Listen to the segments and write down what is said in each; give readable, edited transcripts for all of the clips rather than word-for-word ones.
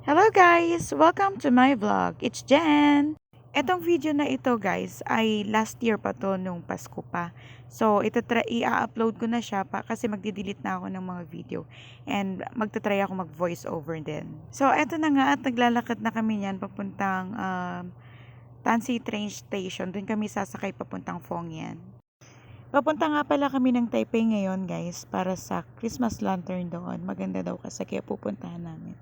Hello guys! Welcome to my vlog. It's Jen! Etong video na ito guys ay last year pa to nung Pasko pa. So i-upload ko na siya pa kasi magdi-delete na ako ng mga video. And magta-try ako mag voice over din. So eto na nga at naglalakad na kami niyan papuntang Tansy train station. Doon kami sasakay papuntang Fongyan. Papunta nga pala kami ng Taipei ngayon guys para sa Christmas lantern doon. Maganda daw kasi kaya pupuntahan namin.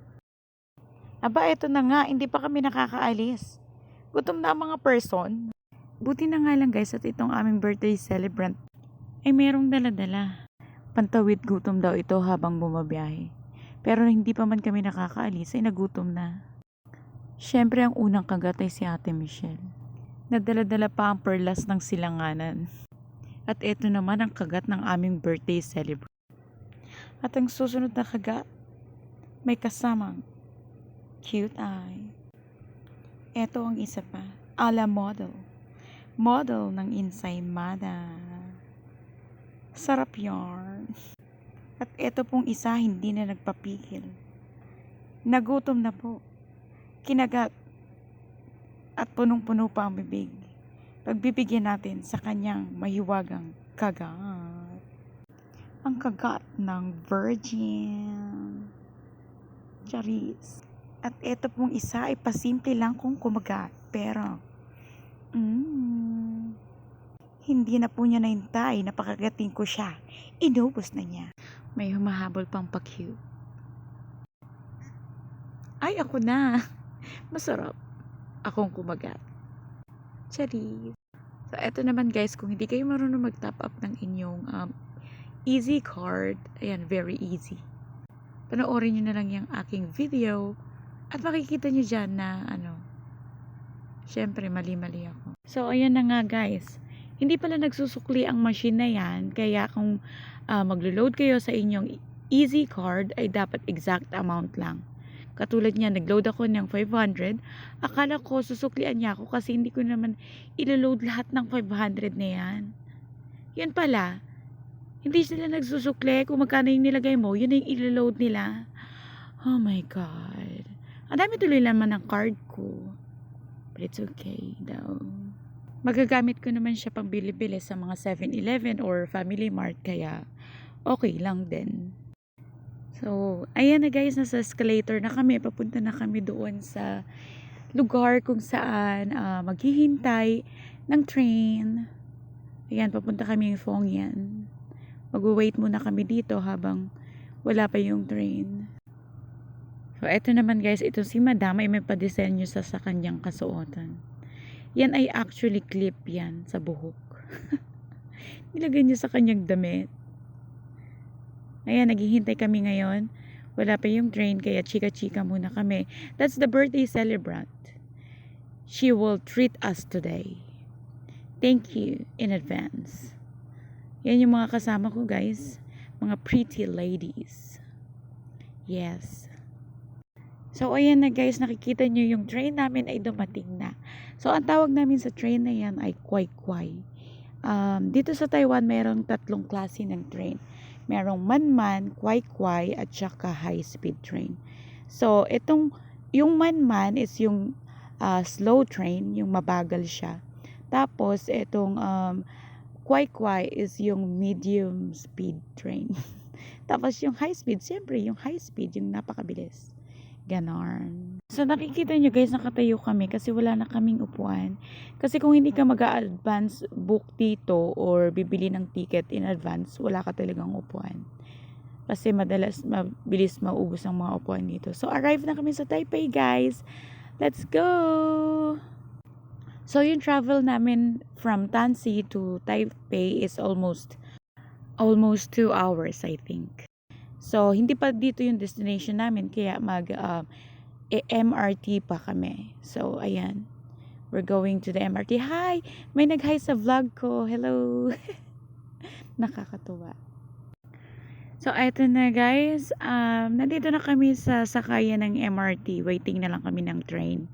Aba, eto na nga, hindi pa kami nakakaalis. Gutom na ang mga person. Buti na nga lang guys at itong aming birthday celebrant ay merong dala-dala. Pantawid gutom daw ito habang bumabiyahe. Pero hindi pa man kami nakakaalis ay nagutom na. Siyempre ang unang kagat ay si Ate Michelle. Nadala-dala pa ang perlas ng silanganan. At eto naman ang kagat ng aming birthday celebrant. At ang susunod na kagat, may kasamang cute eye. Ito ang isa pa. Ala model. Model ng Insaymada. Sarap yarn. At ito pong isa hindi na nagpapigil. Nagutom na po. Kinagat. At punong-puno pa ang bibig. Pagbibigyan natin sa kanyang mahiwagang kagat. Ang kagat ng virgin. Charis. At ito pong isa ay pasimple lang kung kumagat. Pero, hindi na po niya naintay. Napakagating ko siya. Inubos na niya. May humahabol pang pa-cute. Ay, ako na. Masarap. Akong kumagat. Charis. So, eto naman guys, kung hindi kayo marunong mag-top up ng inyong easy card, ayan, very easy. Panoorin nyo na lang yung aking video at makikita nyo dyan na syempre mali-mali ako. So, ayan na nga guys. Hindi pala nagsusukli ang machine na yan, kaya kung maglo-load kayo sa inyong easy card, ay dapat exact amount lang. Katulad niya, nag-load ako ng 500. Akala ko susuklian niya ako kasi hindi ko naman ilo-load lahat ng 500 na yan. Yan pala. Hindi sila nagsusukli. Kung magkano yung nilagay mo, yun yung ilo-load nila. Oh my God. Ang dami tuloy naman ng card ko. But it's okay daw. Magagamit ko naman siya pang bili-bili sa mga 7-Eleven or Family Mart. Kaya okay lang din. So, ayan na guys, nasa escalator na kami. Papunta na kami doon sa lugar kung saan maghihintay ng train. Ayan, papunta kami ng Fongyan. Mag-wait muna kami dito habang wala pa yung train. So, eto naman guys, ito si Madam ay may pa-disenyo sa kanyang kasuotan. Yan ay actually clip yan sa buhok. Nilagay niya sa kanyang damit. Ayan, naghihintay kami ngayon. Wala pa yung train, kaya chika-chika muna kami. That's the birthday celebrant. She will treat us today. Thank you in advance. Yan yung mga kasama ko, guys. Mga pretty ladies. Yes. So, ayan na guys, nakikita nyo yung train namin ay dumating na. So, ang tawag namin sa train na yan ay kway-kway. Dito sa Taiwan, mayroong 3 klase ng train. Merong man-man, kway-kway, at saka high-speed train. So, yung man-man is yung slow train, yung mabagal siya. Tapos, itong kway-kway is yung medium speed train. Tapos, yung high-speed, siyempre, yung high-speed, yung napakabilis. Ganon. So, nakikita nyo guys, nakatayo kami kasi wala na kaming upuan. Kasi kung hindi ka mag-a-advance book dito or bibili ng ticket in advance, wala ka talagang upuan. Kasi mabilis maubos ang mga upuan dito. So, arrive na kami sa Taipei guys. Let's go! So, yung travel namin from Tansy to Taipei is almost 2 hours, I think. So, hindi pa dito yung destination namin, kaya MRT pa kami. So, ayan. We're going to the MRT. Hi! May nag-hi sa vlog ko. Hello! Nakakatuwa. So, eto na guys. Nandito na kami sa sakayan ng MRT. Waiting na lang kami ng train.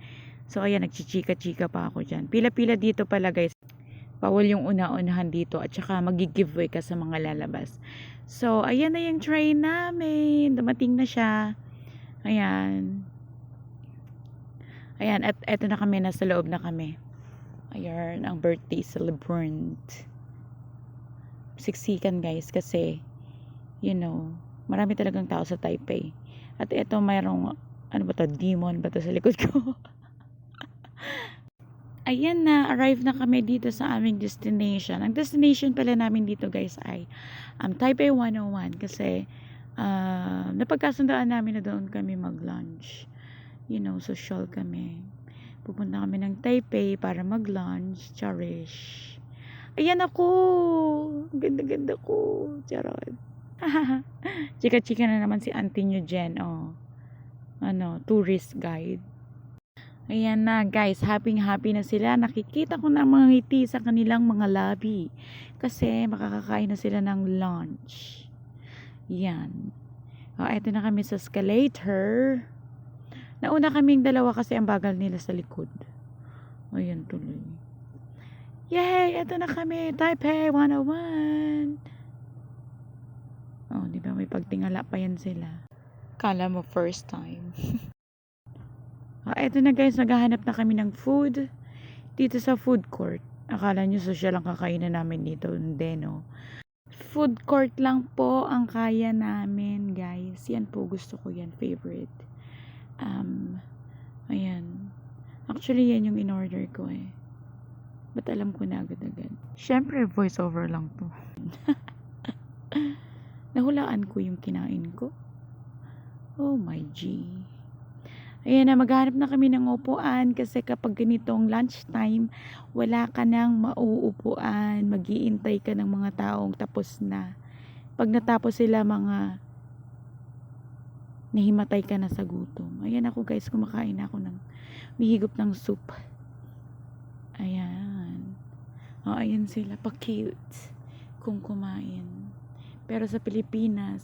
So, ayan. Nagchichika-chika pa ako dyan. Pila-pila dito pala guys. Bawal yung una-unahan dito. At saka mag-giveaway ka sa mga lalabas. So, ayan na yung train namin. Dumating na siya. Ayan. Ayan, at eto na kami, nasa loob na kami. Ayan, ang birthday celebrant. Siksikan guys, kasi, marami talagang tao sa Taipei. At eto, mayroong, ano ba to, demon ba to sa likod ko? Ayan na, arrive na kami dito sa aming destination. Ang destination pala namin dito guys ay Taipei 101 kasi napagkasundaan namin na doon kami mag-lunch. Social kami. Pupunta kami ng Taipei para mag-lunch. Cherish. Ayan ako! Ganda-ganda ko. Charot. Chika-chika na naman si auntie nyo, Jen. Tourist guide. Ayan na guys, happy na sila. Nakikita ko na mga ngiti sa kanilang mga labi. Kasi makakakain na sila ng lunch. Yan. Eto na kami sa escalator. Nauna kaming dalawa kasi ang bagal nila sa likod. Ayan tuloy. Yay! Eto na kami. Taipei 101. Diba? May pagtingala pa yan sila. Kala mo first time. Eto na guys, naghahanap na kami ng food dito sa food court. Akala nyo social ang kakainan namin dito. Hindi, no? Food court lang po ang kaya namin, guys. Yan po, gusto ko yan. Favorite. Ayan. Actually, yan yung in-order ko eh. Ba't alam ko na agad-agad? Siyempre, voiceover lang to. Nahulaan ko yung kinain ko. Oh my G. Ayan na, maghanap na kami ng upuan kasi kapag ganitong lunchtime, wala ka nang mauupuan. Mag-iintay ka ng mga taong tapos na. Pag natapos sila, nahimatay ka na sa gutom. Ayan ako guys, kumakain ako ng mihigop ng soup. Ayan. Ayan sila, pa-cute kung kumain. Pero sa Pilipinas,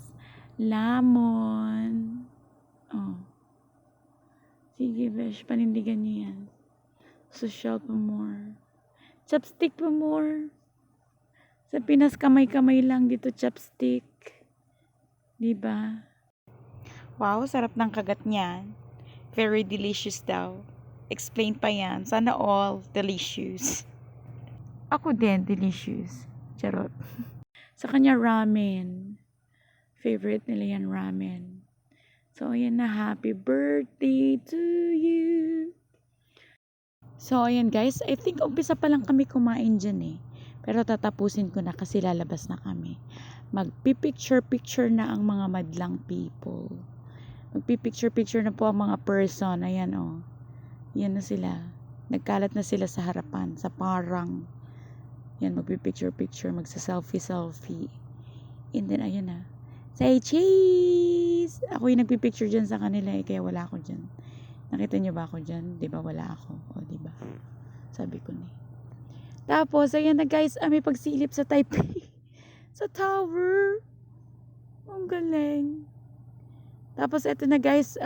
lamon. Sige, besh, panindigan niyo yan. Social pa more. Chopstick pa more. Sa Pinas, kamay-kamay lang dito, chopstick. Diba? Wow, sarap ng kagat niyan. Very delicious daw. Explain pa yan. Sana all delicious. Ako din, delicious. Charot. Sa kanya, ramen. Favorite nila yan, ramen. So, ayan na, happy birthday to you. So, ayan guys, I think umpisa pa lang kami kumain dyan eh. Pero tatapusin ko na kasi lalabas na kami. Magpipicture-picture na ang mga madlang people. Magpipicture-picture na po ang mga person. Ayan o. Yan na sila. Nagkalat na sila sa harapan, sa parang. Yan, magpipicture-picture, magsa-selfie-selfie. And then, ayan na. Say cheese! Ako yung nagpipicture dyan sa kanila eh, kaya wala ako dyan. Nakita nyo ba ako dyan? Diba wala ako? Diba? Sabi ko na. Tapos, ayan na guys, may pagsilip sa Taipei. Sa tower. Ang galing. Tapos, eto na guys,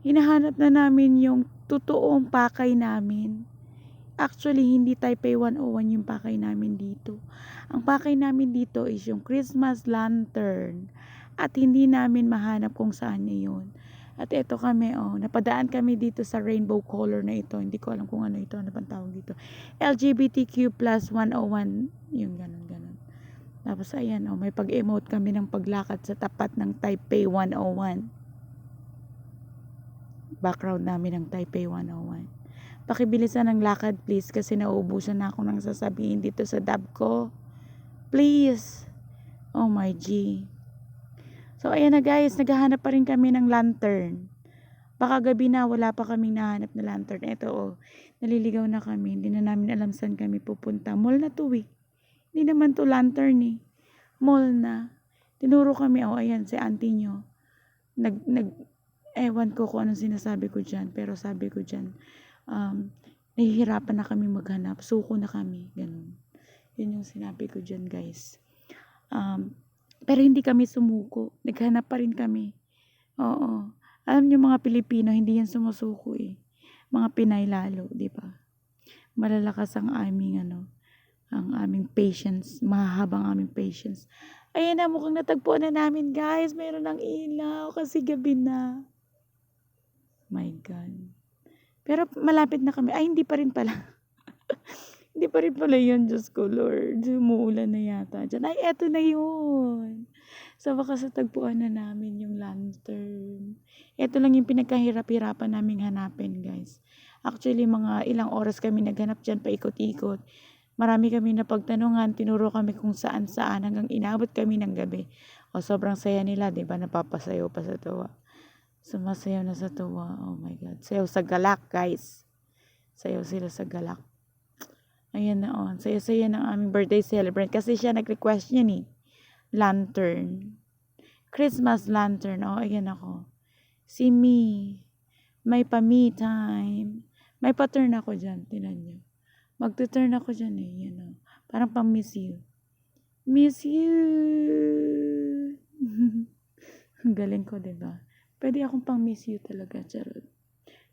hinahanap na namin yung totoong pakay namin. Actually, hindi Taipei 101 yung pakay namin dito. Ang pakay namin dito is yung Christmas lantern. At hindi namin mahanap kung saan yun. At ito kami, napadaan kami dito sa rainbow color na ito. Hindi ko alam kung ano ito, ano pang tawag dito. LGBTQ plus 101, yung ganun. Tapos ayan, may pag-emote kami ng paglakad sa tapat ng Taipei 101. Background namin ng Taipei 101. Pakibilisan ng lakad please kasi nauubusan na ako ng sasabihin dito sa dab ko. Please. Oh my G. So ayan na guys, naghahanap pa rin kami ng lantern. Baka gabi na, wala pa kaming nahanap na lantern. Ito naliligaw na kami. Hindi na namin alam saan kami pupunta. Mall na to eh. Hindi naman to lantern eh. Mall na. Tinuro kami, ayan si auntie nyo. Ewan ko kung anong sinasabi ko dyan. Pero sabi ko dyan, nahihirapan na kami maghanap. Suko na kami. Ganun. Yun yung sinabi ko dyan guys. Pero hindi kami sumuko. Naghanap pa rin kami. Oo. Alam niyo mga Pilipino, hindi yan sumusuko eh. Mga Pinay lalo, di ba? Malalakas ang aming ang aming patience. Mahahabang aming patience. Ayan na, mukhang natagpuan na namin guys. Mayroon ng ilaw kasi gabi na. My God. Pero malapit na kami. Ay, hindi pa rin pala. Hindi pa rin pala yun, Diyos ko, Lord. Umuulan na yata dyan. Ay, eto na yun. Sa wakas natagpuan na namin yung lantern. Eto lang yung pinagkahirap-hirapan naming hanapin, guys. Actually, mga ilang oras kami naghanap dyan, paikot-ikot. Marami kami napagtanungan, tinuro kami kung saan-saan hanggang inabot kami ng gabi. O, sobrang saya nila, di ba? Napapasayaw pa sa tuwa. Sumasayaw na sa tuwa. Oh my God. Sayaw sa galak, guys. Sayaw sila sa galak. Ayan na, oh. Saya-saya ng aming birthday celebrant. Kasi siya nag-request niya ni lantern. Christmas lantern. Oh, ayan ako. Si me. May pa-me time. May pa-turn ako dyan. Tinan nyo. Magtuturn ako dyan eh. Yan, oh. Parang pang-miss you. Miss you. Ang galing ko, diba? Pwede akong pang-miss you talaga. Charot.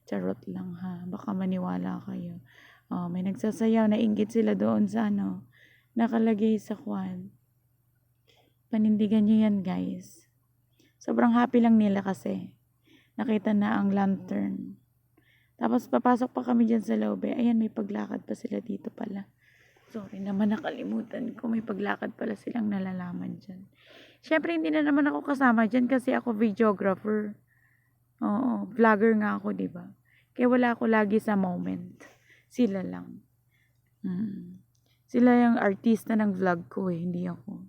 Charot lang ha. Baka maniwala kayo. Oh, may nagsasayaw. Nainggit sila doon sa ano. Nakalagay sa kwan. Panindigan nyo yan, guys. Sobrang happy lang nila kasi. Nakita na ang lantern. Tapos papasok pa kami dyan sa loob. Ayan, may paglakad pa sila dito pala. Sorry naman, nakalimutan ko. May paglakad pala silang nalalaman dyan. Siyempre, hindi na naman ako kasama dyan kasi ako videographer. Oo, vlogger nga ako, diba? Kaya wala ako lagi sa moment. Sila lang. Sila yung artista ng vlog ko eh, hindi ako.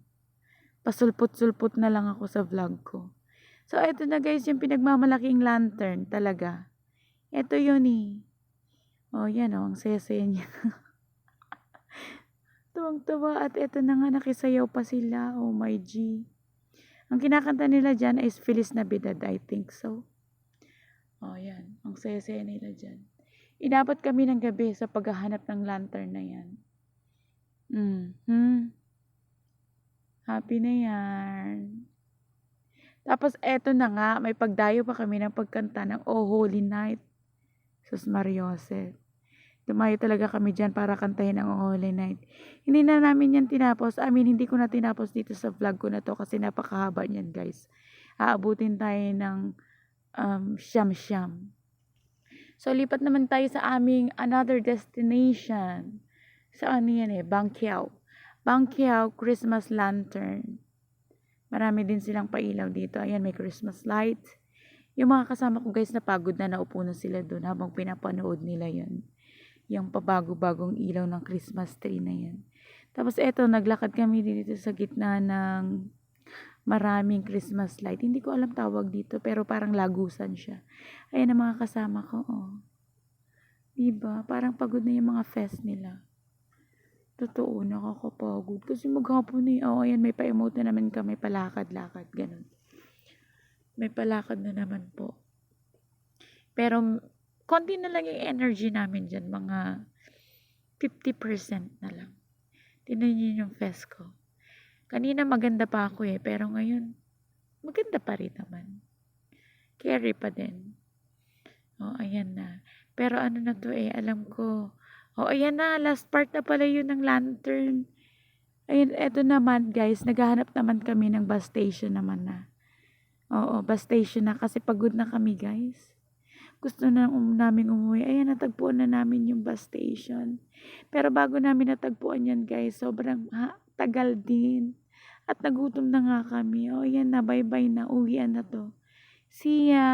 Pasulpot-sulpot na lang ako sa vlog ko. So, eto na guys, yung pinagmamalaking lantern talaga. Eto yun eh. Oh, yan oh, ang saya-saya niya. Tuwang-tuwa at eto na nga, nakisayaw pa sila. Oh my G. Ang kinakanta nila dyan is Feliz Navidad, I think so. Oh, yan. Ang saya-saya nila dyan. Inabot kami ng gabi sa paghahanap ng lantern na yan. Happy na yan. Tapos eto na nga, may pagdayo pa kami ng pagkanta ng Oh Holy Night. Sus Mariosep. Tumayo talaga kami dyan para kantahin ang Oh Holy Night. Hindi na namin yan tinapos. Hindi ko na tinapos dito sa vlog ko na to kasi napakahaba niyan, guys. Aabutin tayo ng siyam-siyam. So, lipat naman tayo sa aming another destination. Saan yan eh? Bangkiao. Bangkiao Christmas Lantern. Marami din silang pailaw dito. Ayan, may Christmas light. Yung mga kasama ko guys, napagod na naupo na sila doon habang pinapanood nila yan. Yung pabago-bagong ilaw ng Christmas tree na yan. Tapos eto, naglakad kami dito sa gitna ng maraming Christmas light. Hindi ko alam tawag dito, pero parang lagusan siya. Ayan ang mga kasama ko, oh. Diba? Parang pagod na yung mga fest nila. Totoo, nakakapagod. Kasi maghapon eh. Oh, ayan, may pa-emote na naman kami, palakad-lakad, ganun. May palakad na naman po. Pero, konti na lang yung energy namin dyan, mga 50% na lang. Tingnan niyo yung fest ko. Kanina maganda pa ako eh, pero ngayon, maganda pa rin naman. Carry pa din. Oh, ayan na. Pero ano na to eh, alam ko. Oh, ayan na, last part na pala yun ng lantern. Ayun, eto naman guys, naghahanap naman kami ng bus station naman na. Oo, bus station na kasi pagod na kami guys. Gusto na namin umuwi. Ayan, natagpuan na namin yung bus station. Pero bago namin natagpuan yan guys, sobrang tagal din. At nagutom na nga kami. Oh, yan na, bye-bye na. Uwian na to. See ya!